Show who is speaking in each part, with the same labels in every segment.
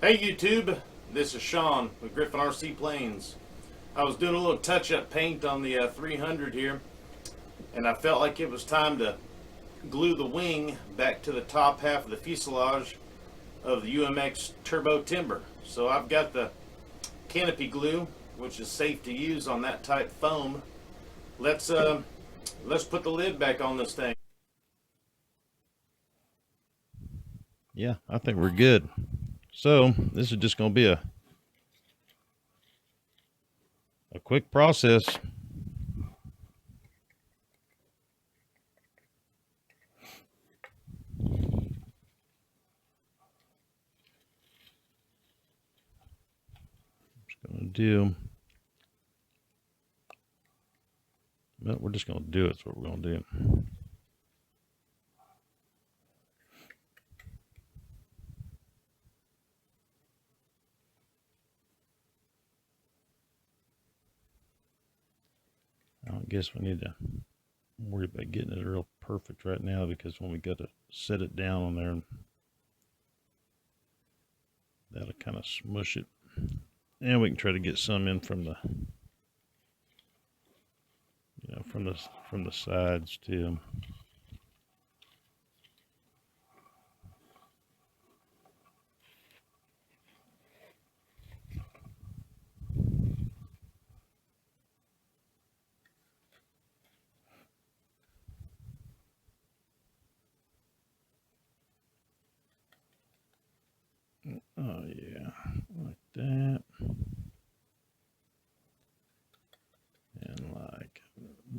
Speaker 1: Hey YouTube, this is Sean with Griffin RC Planes. I was doing a little touch-up paint on the 300 here, and I felt like it was time to glue the wing back to the top half of the fuselage of the UMX turbo timber. So I've got the canopy glue, which is safe to use on that type foam. Let's put the lid back on this thing.
Speaker 2: Yeah, I think we're good. So this is just going to be a quick process. Just going to do. Well, we're just going to do it. That's what we're going to do. I don't guess we need to worry about getting it real perfect right now, because when we got to set it down on there, that'll kind of smush it. And we can try to get some in from the, from the sides too. Oh yeah, like that. And like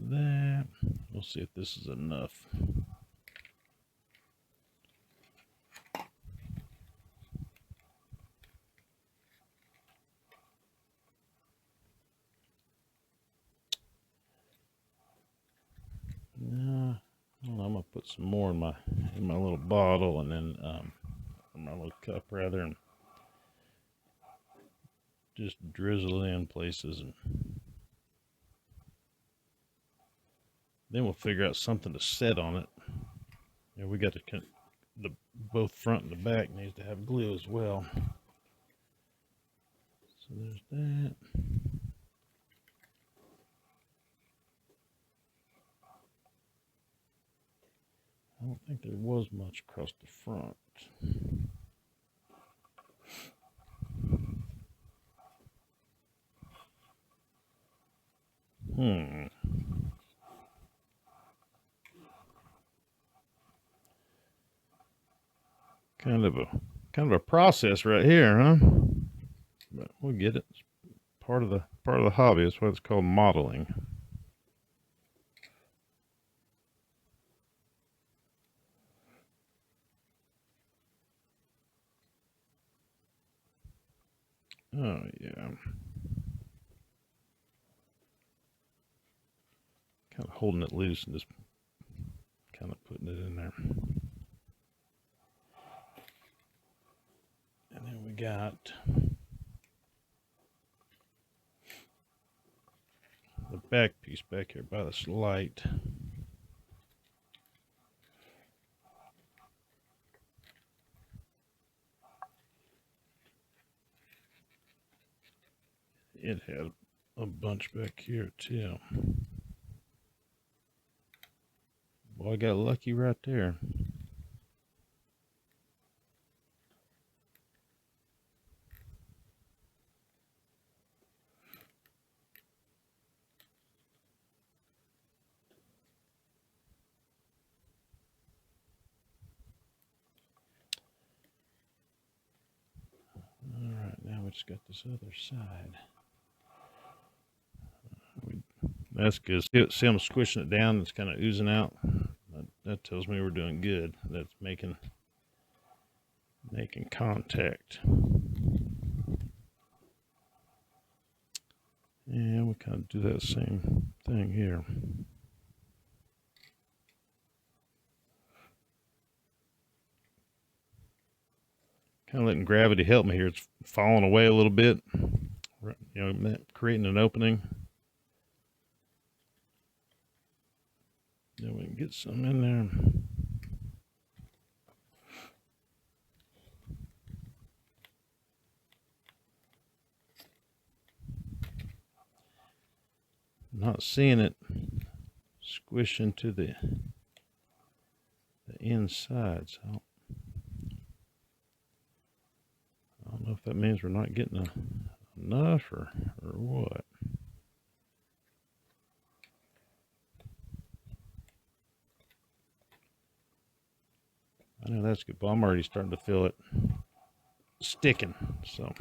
Speaker 2: that. We'll see if this is enough. No, I'm gonna put some more in my little bottle, and then in my little cup rather, and just drizzle it in places, and then we'll figure out something to set on it. Yeah, we got to the both front and the back needs to have glue as well. So there's that. I don't think there was much across the front. Kind of a process right here, huh? But we'll get it. It's part of the hobby. That's why it's called modeling. Oh yeah. Kind of holding it loose and just kind of putting it in there. And then we got the back piece back here by this light. It had a bunch back here too. Boy, I got lucky right there. All right, now we just got this other side. That's good. See, I'm squishing it down. It's kind of oozing out. That tells me we're doing good. That's making contact. And we kind of do that same thing here. Kind of letting gravity help me here. It's falling away a little bit, creating an opening. Then we can get some in there. not seeing it squish into the inside. So I don't know if that means we're not getting enough or what. I know that's good, but I'm already starting to feel it sticking. So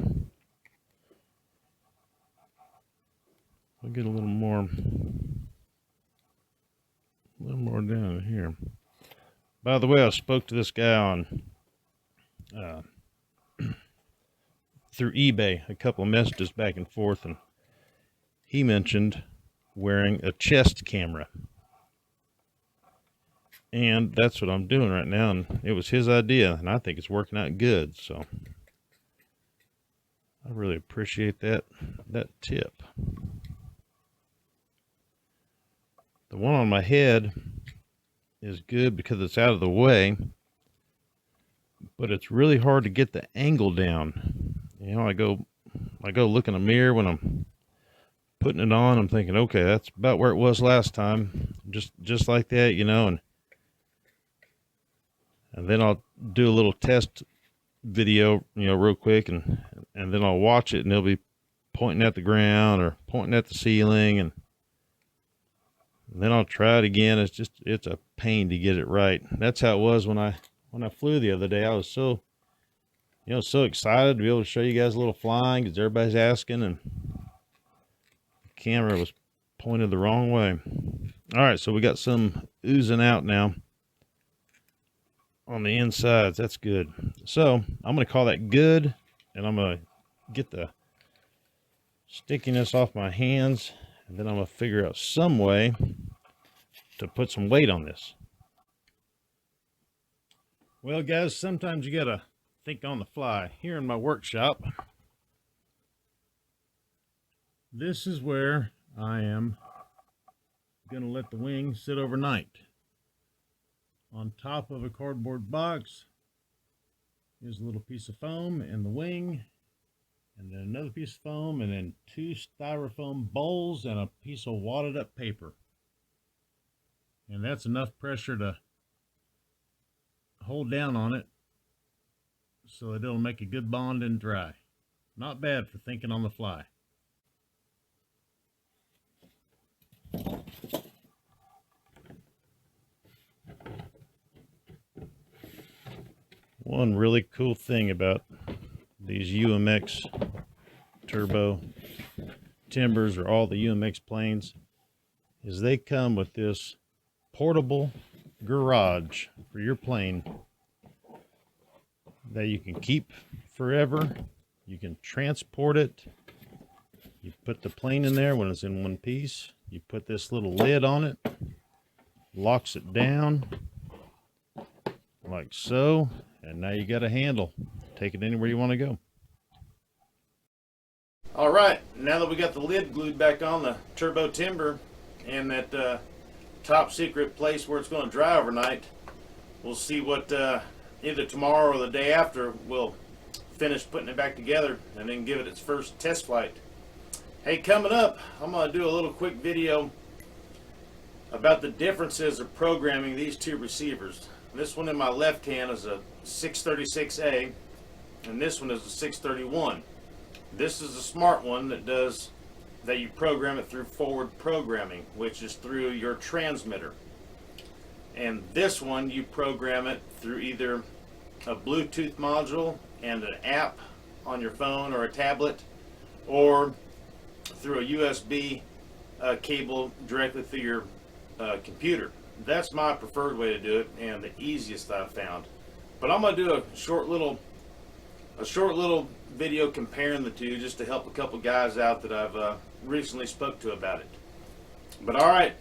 Speaker 2: we'll get a little more down here. By the way, I spoke to this guy on through eBay, a couple of messages back and forth, and he mentioned wearing a chest camera. And that's what I'm doing right now, and it was his idea, and I think it's working out good, so I really appreciate that tip. The one on my head is good because it's out of the way, but it's really hard to get the angle down. You know, I go look in a mirror when I'm putting it on. I'm thinking, okay, that's about where it was last time, just like that, you know, and then I'll do a little test video, you know, real quick, and then I'll watch it, and it'll be pointing at the ground or pointing at the ceiling, and then I'll try it again. It's a pain to get it right. That's how it was when I flew the other day. I was so excited to be able to show you guys a little flying because everybody's asking, and the camera was pointed the wrong way. All right, so we got some oozing out now on the insides. That's good. So I'm going to call that good, and I'm going to get the stickiness off my hands, and then I'm going to figure out some way to put some weight on this. Well, guys, sometimes you got to think on the fly. Here in my workshop, this is where I am going to let the wing sit overnight. On top of a cardboard box is a little piece of foam and the wing, and then another piece of foam, and then 2 styrofoam bowls and a piece of wadded up paper. And that's enough pressure to hold down on it so that it'll make a good bond and dry. Not bad for thinking on the fly. One really cool thing about these UMX turbo timbers, or all the UMX planes, is they come with this portable garage for your plane that you can keep forever. You can transport it. You put the plane in there when it's in one piece. You put this little lid on it, locks it down like so, and now you got a handle. Take it anywhere you want to go.
Speaker 1: All right, now that we got the lid glued back on the turbo timber and that top secret place where it's going to dry overnight, we'll see what either tomorrow or the day after we'll finish putting it back together and then give it its first test flight. Hey, coming up, I'm going to do a little quick video about the differences of programming these 2 receivers. This one in my left hand is a 636A, and this one is a 631. This is a smart one that you program it through forward programming, which is through your transmitter. And this one, you program it through either a Bluetooth module and an app on your phone or a tablet, or through a USB cable directly through your computer. That's my preferred way to do it, and the easiest I've found. But I'm going to do a short little video comparing the two, just to help a couple guys out that I've recently spoke to about it. But all right,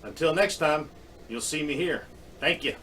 Speaker 1: until next time, you'll see me here. Thank you.